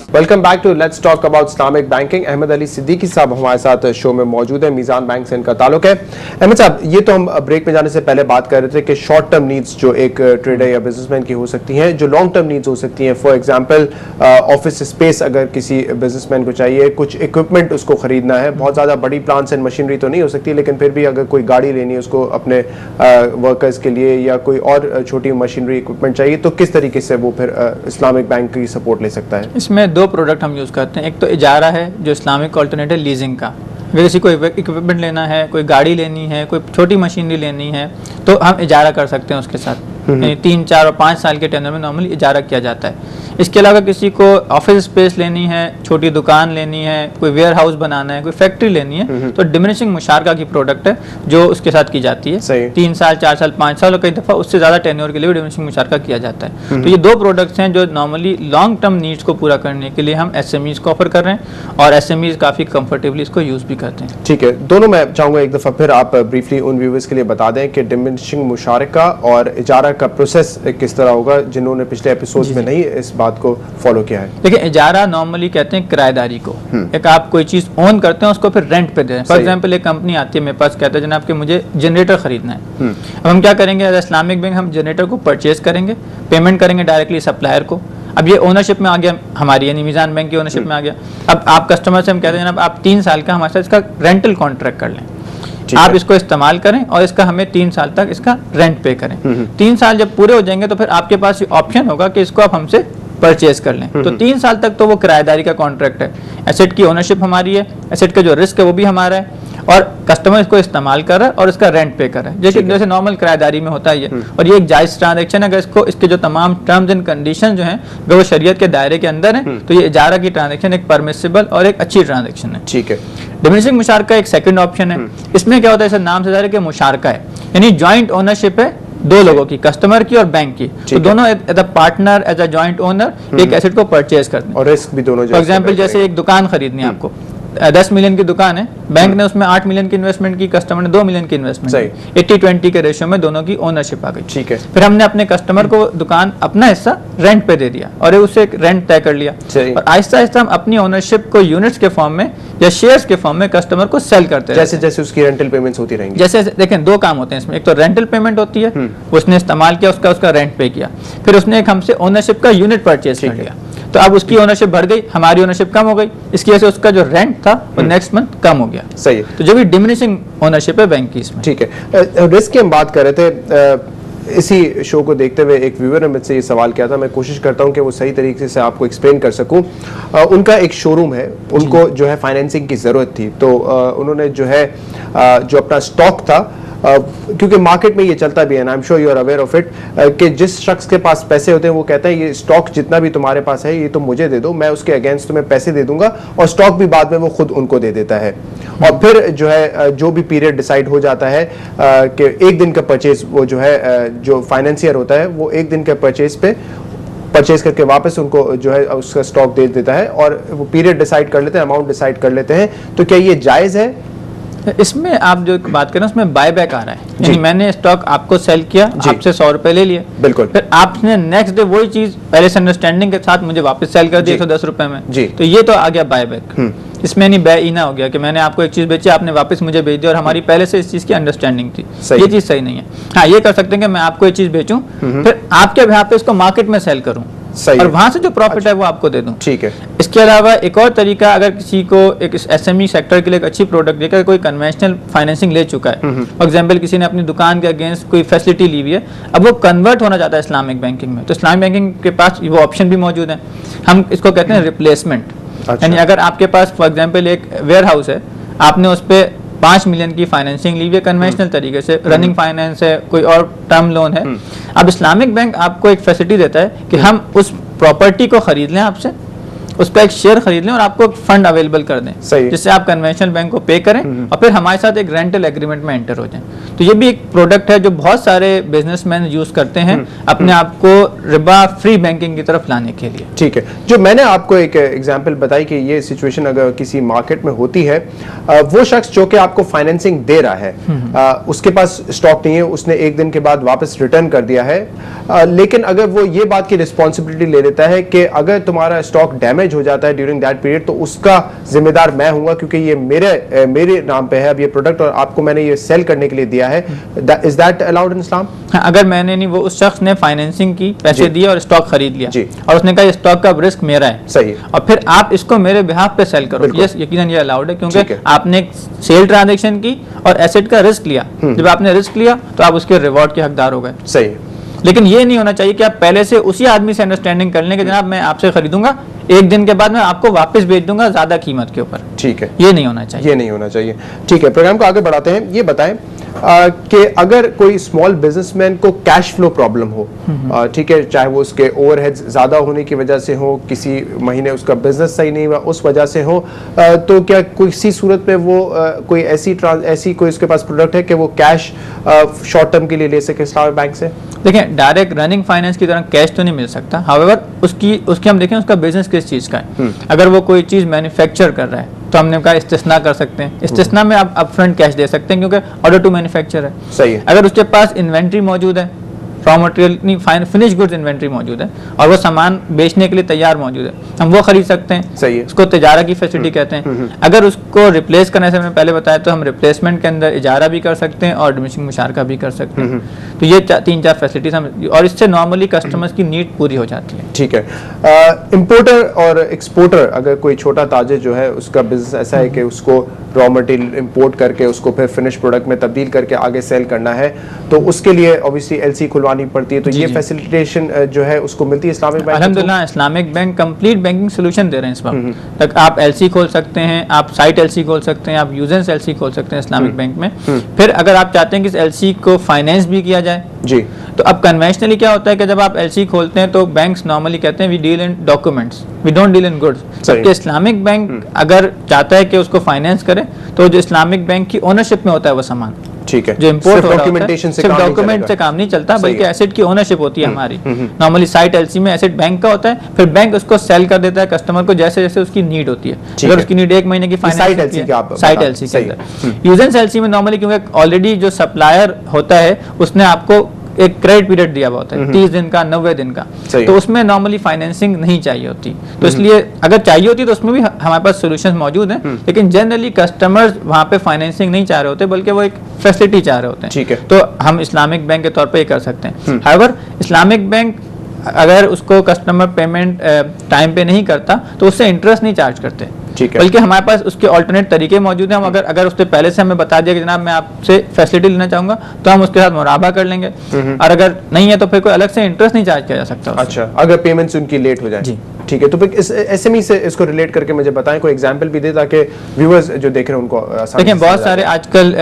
Welcome back to let's talk about Islamic banking. Ahmed Ali Siddiqui साहब हमारे साथ शो में मौजूद है। मीज़ान बैंक से इनका ताल्लुक है। अहमद साहब, ये तो हम ब्रेक में जाने से पहले बात कर रहे थे कि शॉर्ट टर्म नीड्स जो एक ट्रेडर या बिजनेसमैन की हो सकती हैं, जो लॉन्ग टर्म नीड्स हो सकती हैं। फॉर एग्जांपल ऑफिस स्पेस अगर किसी बिजनेसमैन को चाहिए, कुछ इक्विपमेंट उसको खरीदना है, बहुत ज़्यादा बड़ी प्लांट्स एंड मशीनरी तो नहीं हो सकती, लेकिन फिर भी अगर कोई गाड़ी लेनी है उसको अपने वर्कर्स के लिए, या कोई और छोटी मशीनरी इक्विपमेंट चाहिए, तो किस तरीके से वो फिर इस्लामिक बैंक की सपोर्ट ले सकता है? इसमें दो प्रोडक्ट हम यूज़ करते हैं। एक तो इजारा है जो इस्लामिक अल्टरनेटिव लीजिंग का, अगर किसी को इक्विपमेंट लेना है, कोई गाड़ी लेनी है, कोई छोटी मशीनरी लेनी है, तो हम इजारा कर सकते हैं उसके साथ। 3, 4 और 5 साल के टेनर में नॉर्मली इजारा किया जाता है। इसके अलावा किसी को ऑफिस स्पेस लेनी है, छोटी दुकान लेनी है, कोई वेयर हाउस बनाना है, कोई फैक्ट्री लेनी है, तो डिमिनिशिंग मुशारका की प्रोडक्ट है जो उसके साथ की जाती है। 3 साल, 4 साल, 5 साल और कई दफ़ा उससे ज़्यादा टेन्योर के लिए भी डिमिनिशिंग मुशारका किया जाता है। तो ये दो प्रोडक्ट्स हैं जो नॉर्मली लॉन्ग टर्म नीड्स को पूरा करने के लिए हम SMEs को ऑफर कर रहे हैं, और SMEs काफ़ी कंफर्टेबली इसको यूज़ भी करते हैं। ठीक है, दोनों मैं चाहूँगा एक दफ़ा फिर आप ब्रीफली उन व्यूवर्स के लिए बता दें कि डिमिनिशिंग मुशारका और इजारा का प्रोसेस किस तरह होगा, जिन्होंने पिछले एपिसोड्स में नहीं इस बात को फॉलो किया है। देखिए, इजारा नॉर्मली कहते हैं किराएदारी को। एक आप कोई चीज़ ओन करते हैं, उसको फिर रेंट पे दे दें। फॉर एग्जांपल एक कंपनी आती है मेरे पास, कहते हैं जनाब कि मुझे जनरेटर खरीदना है। अब हम क्या करेंगे, एज इस्लामिक बैंक हम जनरेटर को परचेज करेंगे, पेमेंट करेंगे डायरेक्टली सप्लायर को। अब ये ओनरशिप में आ गया हमारी, यानी मीज़ान बैंक की ओनरशिप में आ गया। अब आप कस्टमर से हम कहते हैं जनाब आप 3 साल का हमारे साथ इसका रेंटल कॉन्ट्रैक्ट कर लें, आप इसको इस्तेमाल करें और इसका हमें 3 साल तक इसका रेंट पे करें। 3 साल जब पूरे हो जाएंगे तो फिर आपके पास ऑप्शन होगा कि इसको आप हमसे परचेज कर लें। तो 3 साल तक तो वो किराएदारी का कॉन्ट्रैक्ट है, एसेट की ओनरशिप हमारी है, एसेट का जो रिस्क है वो भी हमारा है, और कस्टमर इसको इस्तेमाल कर रहा है और इसका रेंट पे कर रहा है, जैसे नॉर्मल किराएदारी में होता है ये। और ये एक जायज़ ट्रांजैक्शन है। अगर इसको इसके जो तमाम टर्म्स एंड कंडीशन जो हैं अगर वो शरीयत के दायरे के अंदर है, तो ये इजारा की ट्रांजैक्शन एक परमिसिबल और एक अच्छी ट्रांजैक्शन है। ठीक है। डिमिनिशिंग मुशारका एक सेकंड ऑप्शन है। इसमें क्या होता है, इस नाम से ज़ाहिर है कि मुशारका है, यानी जॉइंट ओनरशिप है दो लोगों की, कस्टमर की और बैंक की। तो दोनों as a partner, as a joint owner एक एसेट को परचेज करते हैं, और रिस्क भी दोनों। फॉर एग्जांपल जैसे एक दुकान खरीदनी है आपको, 10 मिलियन की दुकान है, बैंक ने उसमें 8 मिलियन की इन्वेस्टमेंट की, कस्टमर ने 2 मिलियन की इन्वेस्टमेंट की, 80-20 के रेशियो में दोनों की ओनरशिप आ गई। ठीक है। फिर हमने अपने कस्टमर को दुकान अपना हिस्सा रेंट पे दे दिया और उससे एक रेंट तय कर लिया, और आहिस्ता आहिस्ता हम अपनी ओनरशिप को यूनिट्स के फॉर्म में या शेयर्स के फॉर्म में कस्टमर को सेल करते हैं। जैसे जैसे उसकी रेंटल पेमेंट्स होती रहेंगी। जैसे देखें, दो काम होते हैं इसमें, एक तो रेंटल पेमेंट होती है, उसने इस्तेमाल किया, उसका रेंट पे किया, फिर उसने एक हमसे ओनरशिप का यूनिट परचेज कर लिया, तो अब उसकी ओनरशिप बढ़ गई, हमारी ओनरशिप कम हो गई, इसकी वजह से उसका जो रेंट था वो नेक्स्ट मंथ कम हो गया। सही है। तो जो भी डिमिनिशिंग ओनरशिप है बैंक की इसमें। ठीक है। रिस्क की हम बात कर रहे थे, इसी शो को देखते हुए एक व्यूअर ने मुझसे ये सवाल किया था, मैं कोशिश करता हूँ कि वो सही तरीके से आपको एक्सप्लेन कर सकूँ। उनका एक शोरूम है, उनको जो है फाइनेंसिंग की ज़रूरत थी, तो उन्होंने जो है जो अपना स्टॉक था, क्योंकि मार्केट में ये चलता भी है, I am sure you are aware of it, कि जिस शख्स के पास पैसे होते हैं वो कहता है ये स्टॉक जितना भी तुम्हारे पास है ये तो मुझे दे दो, मैं उसके अगेंस्ट तुम्हें पैसे दे दूंगा, और स्टॉक भी बाद में वो खुद उनको दे देता है। और फिर जो है जो भी पीरियड डिसाइड हो जाता है कि 1 दिन का परचेज, वो जो है जो फाइनेंसियर होता है वो 1 दिन के परचेज पे परचेज करके वापस उनको जो है उसका स्टॉक दे देता है, और वो पीरियड डिसाइड कर लेते हैं, अमाउंट डिसाइड कर लेते हैं। तो क्या ये जायज़ है? इसमें आप जो बात करें उसमें बायबैक आ रहा है, यानी मैंने स्टॉक आपको सेल किया, आपसे 100 रुपए ले लिए, बिल्कुल, फिर आपने नेक्स्ट डे वही चीज पहले से अंडरस्टैंडिंग के साथ मुझे वापस सेल कर दी 110 रुपए में, तो ये तो आ गया बायबैक। इसमें नहीं बैईना हो गया कि मैंने आपको एक चीज बेची, आपने वापस मुझे बेच दी और हमारी पहले से इस चीज की अंडरस्टैंडिंग थी, ये चीज सही नहीं है। हाँ, ये कर सकते हैं कि मैं आपको एक चीज बेचूं, फिर आपके बिहाफ पे इसको मार्केट में सेल करूं, और वहां से जो प्रॉफिट है वो आपको दे दूं। ठीक है। इसके अलावा एक और तरीका, अगर किसी को एक SME सेक्टर के लिए एक अच्छी प्रोडक्ट देकर कोई कन्वेंशनल फाइनेंसिंग ले चुका है, फॉर एग्जांपल किसी ने अपनी दुकान के अगेंस्ट कोई फैसिलिटी ली हुई है, अब वो कन्वर्ट होना चाहता है इस्लामिक बैंकिंग में, तो इस्लामिक बैंकिंग के पास वो ऑप्शन भी मौजूद है। हम इसको कहते हैं रिप्लेसमेंट। यानी अगर आपके पास फॉर एग्जांपल एक वेयर हाउस है, आपने उस पर 5 मिलियन की फाइनेंसिंग ली हुई है कन्वेंशनल तरीके से, रनिंग फाइनेंस है, कोई और टर्म लोन है, अब इस्लामिक बैंक आपको एक फैसिलिटी देता है कि हम उस प्रॉपर्टी को खरीद लें आपसे, उसका एक शेयर खरीद लें और आपको फंड अवेलेबल कर दें, जिससे आप कन्वेंशनल बैंक को पे करें और फिर हमारे साथ एक रेंटल एग्रीमेंट में एंटर हो जाएं। तो ये भी एक प्रोडक्ट है जो बहुत सारे बिजनेसमैन यूज करते हैं अपने आप को रिबा फ्री बैंकिंग की तरफ लाने के लिए। ठीक है, जो मैंने आपको एक एग्जांपल बताई कि ये सिचुएशन अगर किसी मार्केट में होती है, वो शख्स जो कि आपको फाइनेंसिंग दे रहा है, उसके पास स्टॉक नहीं है, उसने 1 दिन के बाद वापस रिटर्न कर दिया है, लेकिन अगर वो ये बात की रिस्पॉन्सिबिलिटी ले लेता है कि अगर तुम्हारा स्टॉक डैमेज डैमेज हो जाता है ड्यूरिंग दैट पीरियड तो उसका जिम्मेदार मैं हूंगा क्योंकि ये मेरे नाम पे है अब ये प्रोडक्ट और आपको मैंने ये सेल करने के लिए दिया है। इज दैट अलाउड इन इस्लाम? अगर मैंने नहीं, वो उस शख्स ने फाइनेंसिंग की, पैसे दिए और स्टॉक खरीद लिया और उसने कहा स्टॉक का रिस्क मेरा है, सही, और फिर आप इसको मेरे बिहाफ पे सेल करो, यस यकीनन ये अलाउड है क्योंकि आपने एक सेल ट्रांजैक्शन की और एसेट का रिस्क लिया। जब आपने रिस्क लिया तो आप उसके रिवॉर्ड के हकदार हो गए। सही, लेकिन ये नहीं होना चाहिए कि आप पहले से उसी आदमी से अंडरस्टैंडिंग कर लें कि जनाब मैं आपसे खरीदूंगा, एक दिन के बाद मैं आपको वापस बेच दूंगा ज्यादा कीमत के ऊपर। ठीक है, ये नहीं होना चाहिए, ये नहीं होना चाहिए। ठीक है, प्रोग्राम को आगे बढ़ाते हैं। ये बताएं कि अगर कोई स्मॉल बिजनेसमैन को कैश फ्लो प्रॉब्लम हो, ठीक है, चाहे वो उसके ओवरहेड्स ज्यादा होने की वजह से हो, किसी महीने उसका बिजनेस सही नहीं हुआ उस वजह से हो, तो क्या किसी सूरत में वो कोई ऐसी कोई उसके पास प्रोडक्ट है कि वो कैश शॉर्ट टर्म के लिए ले सके इस्लामिक बैंक से? देखिए, डायरेक्ट रनिंग फाइनेंस की तरह कैश तो नहीं मिल सकता, हाउएवर उसकी हम देखें उसका बिजनेस किस चीज़ का है। अगर वो कोई चीज़ मैन्युफैक्चर कर रहा है तो हमने कहा इस्तिस्ना कर सकते हैं, इस्तिस्ना में आप अपफ्रंट कैश दे सकते हैं क्योंकि ऑर्डर टू मैन्युफैक्चर है। सही है। अगर उसके पास इन्वेंट्री मौजूद है, raw material finish goods inventory मौजूद है और वो सामान बेचने के लिए तैयार मौजूद है, हम वो खरीद सकते हैं। सही है। उसको तिजारा की फैसिलिटी कहते हैं। अगर उसको रिप्लेस करने से मैंने पहले बताया तो हम रिप्लेसमेंट के अंदर इजारा भी कर सकते हैं और डोमेस्टिक मुशारका भी कर सकते हैं। तो ये 3-4 फैसिलिटीज हम, और इससे नॉर्मली कस्टमर्स की नीड पूरी हो जाती है। ठीक है। इंपोर्टर और एक्सपोर्टर, अगर कोई छोटा ताजिर जो है उसका बिजनेस ऐसा है कि उसको रॉ मटेरियल इंपोर्ट करके उसको फिर फिनिश प्रोडक्ट में तब्दील करके आगे सेल करना है तो उसके लिए ऑब्वियसली एलसी खुलवानी पड़ती है, तो ये फैसिलिटेशन जो है उसको मिलती है इस्लामिक बैंक? अल्हम्दुलिल्लाह Islamic bank complete banking solution दे रहे हैं इस वक्त तक। आप एलसी खोल सकते हैं, आप साइट एलसी खोल सकते हैं, आप यूजेंस एलसी खोल सकते हैं इस्लामिक बैंक में। फिर अगर आप चाहते हैं कि इस एलसी को फाइनेंस भी किया जाए जी, तो अब कन्वेंशनली क्या होता है कि जब आप एलसी खोलते हैं तो बैंक्स नॉर्मली कहते हैं we deal in documents, we don't deal in goods. जबकि इस्लामिक बैंक अगर चाहता है कि उसको फाइनेंस करे तो जो इस्लामिक बैंक की ओनरशिप में होता है वो सामान, ठीक है, जो इंपोर्ट डॉक्यूमेंटेशन सिर्फ डॉक्यूमेंट से काम नहीं चलता बल्कि एसेट की ओनरशिप होती है हमारी। नॉर्मली साइट एलसी में एसेट बैंक का होता है, फिर बैंक उसको सेल कर देता है कस्टमर को जैसे जैसे उसकी नीड होती है। अगर उसकी नीड 1 महीने की फाइनेंस, साइट एलसी के अंदर। यूजेंस एलसी में नॉर्मली क्योंकि ऑलरेडी जो सप्लायर होता है उसने आपको एक क्रेडिट पीरियड दिया हुआ होता है 30 दिन का, 90 दिन का, तो उसमें नॉर्मली फाइनेंसिंग नहीं चाहिए होती। तो इसलिए अगर चाहिए होती तो उसमें भी हमारे पास सॉल्यूशंस मौजूद हैं, लेकिन जनरली कस्टमर्स वहां पे फाइनेंसिंग नहीं चाह रहे होते बल्कि वो एक फैसिलिटी चाह रहे होते हैं। ठीक है। तो हम इस्लामिक बैंक के तौर पे ये कर सकते हैं। हाउएवर इस्लामिक बैंक अगर उसको कस्टमर पेमेंट टाइम पे नहीं करता तो उससे इंटरेस्ट नहीं चार्ज करते, बल्कि हमारे पास उसके ऑल्टरनेट तरीके मौजूद हैं। हम अगर उससे पहले से हमें बता दिया कि जनाब मैं आपसे फैसिलिटी लेना चाहूंगा तो हम उसके साथ मुराबा कर लेंगे, और अगर नहीं है तो फिर कोई अलग से इंटरेस्ट नहीं चार्ज किया जा सकता। अच्छा, अगर पेमेंट्स उनकी लेट हो जाए। जी ठीक है, तो फिर इस एसएमई से इसको रिलेट करके मुझे बताएं, कोई एग्जांपल भी दे ताकि व्यूअर्स जो देख रहे हैं उनको देखिए बहुत सारे आजकल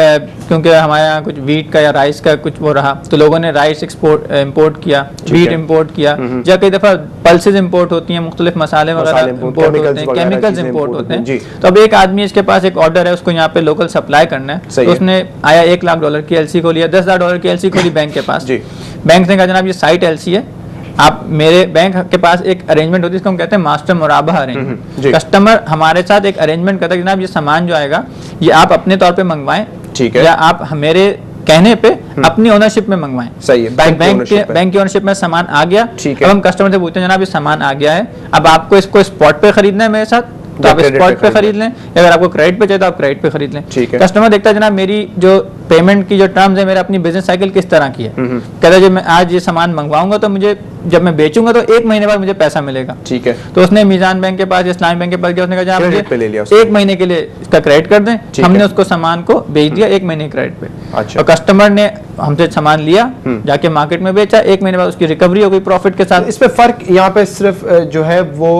क्योंकि हमारे यहाँ कुछ वीट का या राइस का कुछ वो रहा तो लोगों ने राइस इम्पोर्ट किया, वीट इम्पोर्ट किया, या कई दफा पल्सेज इम्पोर्ट होती हैं, मुख्तलिफ मसाले वगैरह इम्पोर्ट होते हैं, केमिकल्स इम्पोर्ट होते हैं। तो अब एक आदमी इसके पास एक ऑर्डर है, उसको यहाँ पे लोकल सप्लाई करना है, तो उसने आया $1 लाख की एलसी खोली, $10,000 की एलसी खोली बैंक के पास। बैंक ने कहा जनाब ये साइट एलसी है, आप मेरे बैंक के पास एक अरेंजमेंट होती है जिसको हम कहते हैं मास्टर मुराबा अरेंजमेंट। कस्टमर हमारे साथ एक अरेंजमेंट करता है जनाब ये सामान जो आएगा ये आप अपने तौर पे मंगवाएं, ठीक है, या आप मेरे कहने पे अपनी ओनरशिप में मंगवाएं। सही है, बैंक की ओनरशिप में सामान आ गया। अब हम कस्टमर से पूछते हैं जनाब ये सामान आ गया है, अब आपको इसको स्पॉट पे खरीदना है मेरे साथ तो आप स्पॉट पे खरीद लें, अगर आपको क्रेडिट पे चाहिए तो आप क्रेडिट पे खरीद लें। कस्टमर देखता है जनाब मेरी जो पेमेंट की जो टर्म्स है, मेरा अपनी बिजनेस साइकिल किस तरह की है, कहता है जब मैं आज ये सामान मंगवाऊंगा तो मुझे जब मैं बेचूंगा तो 1 महीने बाद मुझे पैसा मिलेगा। ठीक है, तो उसने मीजान बैंक के पास, इस्लामी बैंक के पास गया, उसने कहा मुझे 1 महीने के लिए इसका क्रेडिट कर दें, हमने उसको सामान को बेच दिया 1 महीने क्रेडिट पे। और कस्टमर ने हमसे सामान लिया, जाके मार्केट में बेचा, 1 महीने बाद उसकी रिकवरी हो गई प्रॉफिट के साथ। इसमें फर्क यहाँ पे सिर्फ जो है वो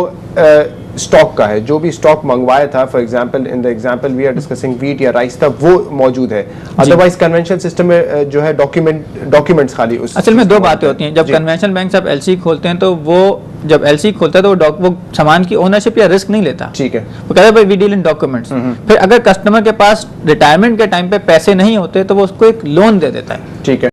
स्टॉक का है, जो भी स्टॉक मंगवाया था, for example in the example we are discussing wheat या राइस था, वो मौजूद है। अदरवाइज कन्वेंशनल सिस्टम में जो है डॉक्यूमेंट्स खाली उस असल में 2 बातें होती हैं। जब कन्वेंशनल बैंक से आप एलसी खोलते हैं तो वो जब एलसी खोलता है तो वो सामान की ओनरशिप या रिस्क नहीं लेता। ठीक है, वो कहता है भाई वी डील इन डॉक्यूमेंट्स। फिर अगर कस्टमर के पास रिटायरमेंट के टाइम पे पैसे नहीं होते तो वो उसको एक लोन दे देता है। ठीक है।